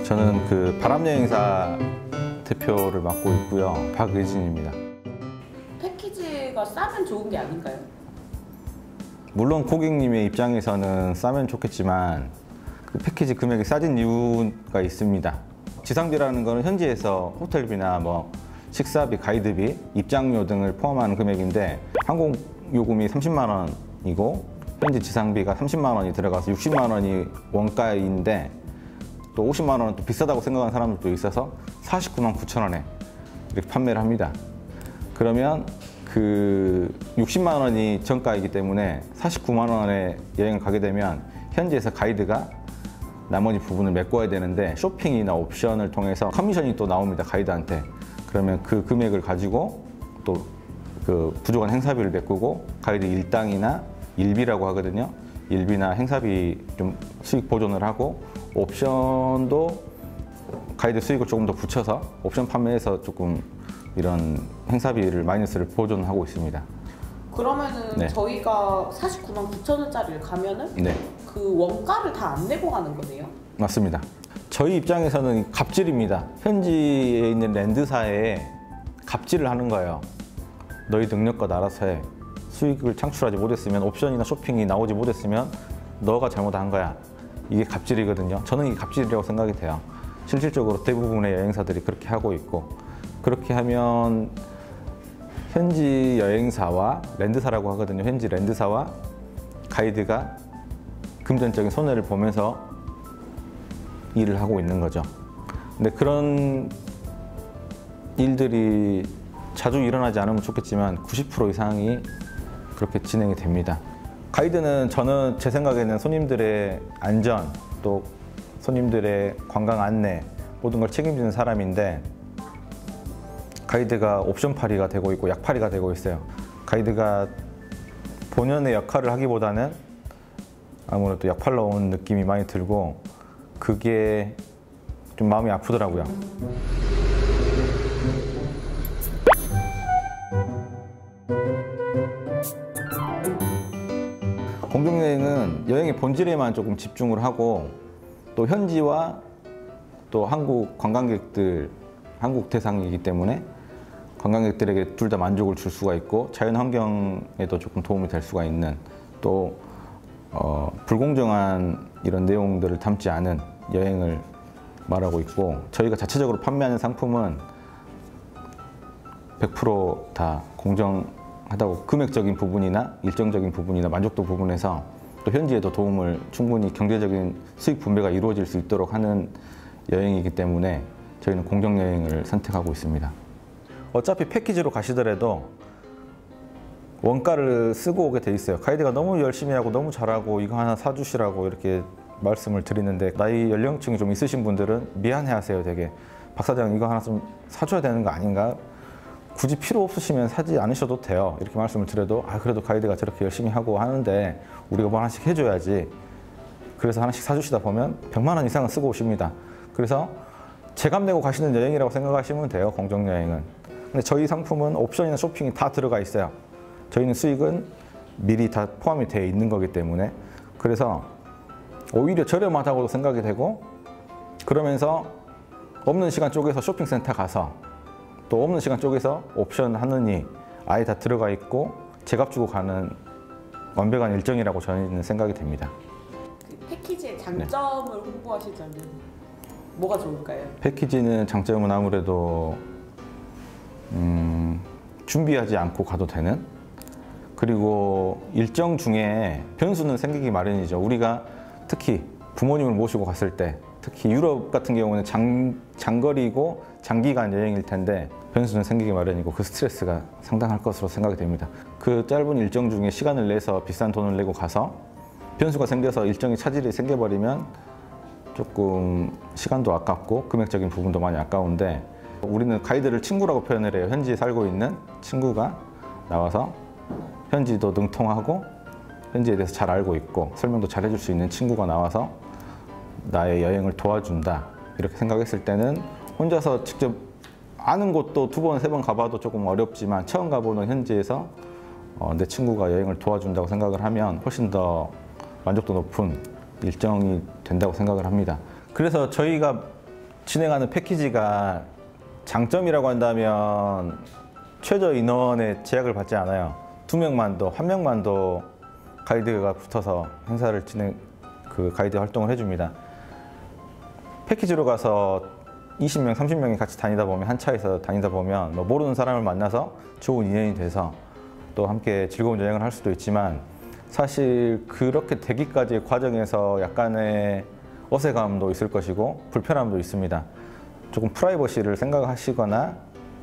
저는 그 바람여행사 대표를 맡고 있고요. 박의진입니다. 패키지가 싸면 좋은 게 아닌가요? 물론 고객님의 입장에서는 싸면 좋겠지만 그 패키지 금액이 싸진 이유가 있습니다. 지상비라는 거는 현지에서 호텔비나 뭐 식사비, 가이드비, 입장료 등을 포함하는 금액인데 항공 요금이 30만 원이고 현지 지상비가 30만 원이 들어가서 60만 원이 원가인데 또 50만 원은 또 비싸다고 생각하는 사람들도 있어서 49만 9천 원에 이렇게 판매를 합니다. 그러면 그 60만 원이 정가이기 때문에 49만 원에 여행을 가게 되면 현지에서 가이드가 나머지 부분을 메꿔야 되는데 쇼핑이나 옵션을 통해서 커미션이 또 나옵니다. 가이드한테. 그러면 그 금액을 가지고 또 그 부족한 행사비를 메꾸고 가이드 일당이나 일비라고 하거든요. 일비나 행사비 좀 수익 보존을 하고 옵션도 가이드 수익을 조금 더 붙여서 옵션 판매에서 조금 이런 행사비를 마이너스를 보존하고 있습니다. 그러면은 네. 저희가 49만 9천 원짜리를 가면은 네. 그 원가를 다 안 내고 가는 거네요? 맞습니다. 저희 입장에서는 갑질입니다. 현지에 있는 랜드사에 갑질을 하는 거예요. 너희 능력껏 알아서 해. 수익을 창출하지 못했으면, 옵션이나 쇼핑이 나오지 못했으면 너가 잘못한 거야. 이게 갑질이거든요. 저는 이게 갑질이라고 생각이 돼요. 실질적으로 대부분의 여행사들이 그렇게 하고 있고, 그렇게 하면 현지 여행사와 랜드사라고 하거든요. 현지 랜드사와 가이드가 금전적인 손해를 보면서 일을 하고 있는 거죠. 근데 그런 일들이 자주 일어나지 않으면 좋겠지만 90% 이상이 그렇게 진행이 됩니다. 가이드는 저는 제 생각에는 손님들의 안전, 또 손님들의 관광 안내 모든 걸 책임지는 사람인데 가이드가 옵션팔이가 되고 있고 약팔이가 되고 있어요. 가이드가 본연의 역할을 하기보다는 아무래도 약팔로 온 느낌이 많이 들고 그게 좀 마음이 아프더라고요. 공동여행은 여행의 본질에만 조금 집중을 하고 또 현지와 또 한국 관광객들, 한국 대상이기 때문에 관광객들에게 둘 다 만족을 줄 수가 있고 자연환경에도 조금 도움이 될 수가 있는 또 불공정한 이런 내용들을 담지 않은 여행을 말하고 있고 저희가 자체적으로 판매하는 상품은 100% 다 공정하다고 금액적인 부분이나 일정적인 부분이나 만족도 부분에서 또 현지에도 도움을 충분히 경제적인 수익 분배가 이루어질 수 있도록 하는 여행이기 때문에 저희는 공정여행을 선택하고 있습니다. 어차피 패키지로 가시더라도 원가를 쓰고 오게 돼 있어요. 가이드가 너무 열심히 하고 너무 잘하고 이거 하나 사주시라고 이렇게 말씀을 드리는데 나이 연령층이 좀 있으신 분들은 미안해하세요. 되게 박 사장 이거 하나 좀 사줘야 되는 거 아닌가? 굳이 필요 없으시면 사지 않으셔도 돼요. 이렇게 말씀을 드려도 그래도 가이드가 저렇게 열심히 하고 하는데 우리가 뭐 하나씩 해줘야지. 그래서 하나씩 사주시다 보면 100만 원 이상은 쓰고 오십니다. 그래서 제값 내고 가시는 여행이라고 생각하시면 돼요. 공정여행은. 근데 저희 상품은 옵션이나 쇼핑이 다 들어가 있어요. 저희는 수익은 미리 다 포함이 되어 있는 거기 때문에 그래서 오히려 저렴하다고도 생각이 되고 그러면서 없는 시간 쪼개서 쇼핑센터 가서 또 없는 시간 쪼개서 옵션 하느니 아예 다 들어가 있고 제값 주고 가는 완벽한 일정이라고 저는 생각이 됩니다. 그 패키지의 장점을 홍보하시자면 뭐가 좋을까요? 패키지는 장점은 아무래도 준비하지 않고 가도 되는 그리고 일정 중에 변수는 생기기 마련이죠. 우리가 특히 부모님을 모시고 갔을 때 특히 유럽 같은 경우는 장거리고 장기간 여행일 텐데 변수는 생기기 마련이고 그 스트레스가 상당할 것으로 생각이 됩니다. 그 짧은 일정 중에 시간을 내서 비싼 돈을 내고 가서 변수가 생겨서 일정이 차질이 생겨버리면 조금 시간도 아깝고 금액적인 부분도 많이 아까운데 우리는 가이드를 친구라고 표현을 해요. 현지에 살고 있는 친구가 나와서 현지도 능통하고 현지에 대해서 잘 알고 있고 설명도 잘 해줄 수 있는 친구가 나와서 나의 여행을 도와준다 이렇게 생각했을 때는 혼자서 직접 아는 곳도 2번, 3번 가봐도 조금 어렵지만 처음 가보는 현지에서 내 친구가 여행을 도와준다고 생각을 하면 훨씬 더 만족도 높은 일정이 된다고 생각을 합니다. 그래서 저희가 진행하는 패키지가 장점이라고 한다면 최저 인원의 제약을 받지 않아요. 2명만도, 1명만도 가이드가 붙어서 행사를 가이드 활동을 해줍니다. 패키지로 가서 20명, 30명이 같이 다니다 보면, 한 차에서 다니다 보면 뭐 모르는 사람을 만나서 좋은 인연이 돼서 또 함께 즐거운 여행을 할 수도 있지만, 사실 그렇게 되기까지의 과정에서 약간의 어색함도 있을 것이고 불편함도 있습니다. 조금 프라이버시를 생각하시거나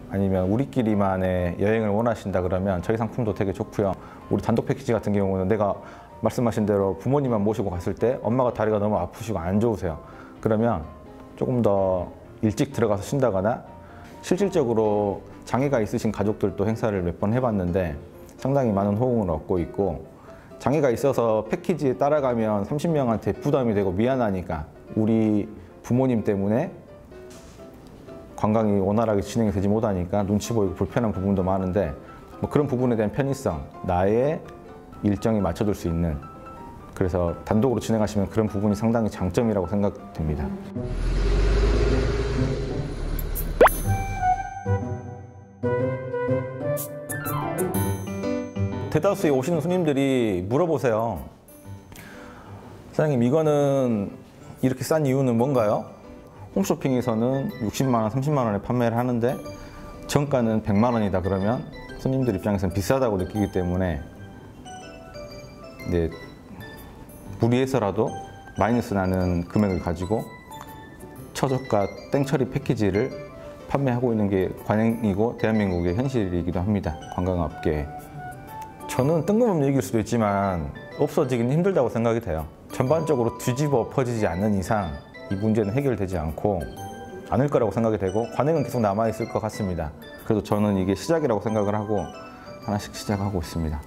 아니면 우리끼리만의 여행을 원하신다 그러면 저희 상품도 되게 좋고요. 우리 단독 패키지 같은 경우는 내가 말씀하신 대로 부모님만 모시고 갔을 때 엄마가 다리가 너무 아프시고 안 좋으세요. 그러면 조금 더 일찍 들어가서 쉰다거나, 실질적으로 장애가 있으신 가족들도 행사를 몇 번 해봤는데 상당히 많은 호응을 얻고 있고, 장애가 있어서 패키지에 따라가면 30명한테 부담이 되고 미안하니까 우리 부모님 때문에 관광이 원활하게 진행이 되지 못하니까 눈치 보이고 불편한 부분도 많은데, 뭐 그런 부분에 대한 편의성, 나의 일정에 맞춰줄 수 있는, 그래서 단독으로 진행하시면 그런 부분이 상당히 장점이라고 생각됩니다. 대다수의 오시는 손님들이 물어보세요. 사장님, 이거는 이렇게 싼 이유는 뭔가요? 홈쇼핑에서는 60만 원, 30만 원에 판매를 하는데 정가는 100만 원이다 그러면 손님들 입장에서는 비싸다고 느끼기 때문에 이제 무리해서라도 마이너스 나는 금액을 가지고 최저가 땡처리 패키지를 판매하고 있는 게 관행이고 대한민국의 현실이기도 합니다. 관광업계에. 저는 뜬금없는 얘기일 수도 있지만 없어지기는 힘들다고 생각이 돼요. 전반적으로 뒤집어 엎어지지 않는 이상 이 문제는 해결되지 않을 거라고 생각이 되고, 관행은 계속 남아있을 것 같습니다. 그래도 저는 이게 시작이라고 생각을 하고 하나씩 시작하고 있습니다.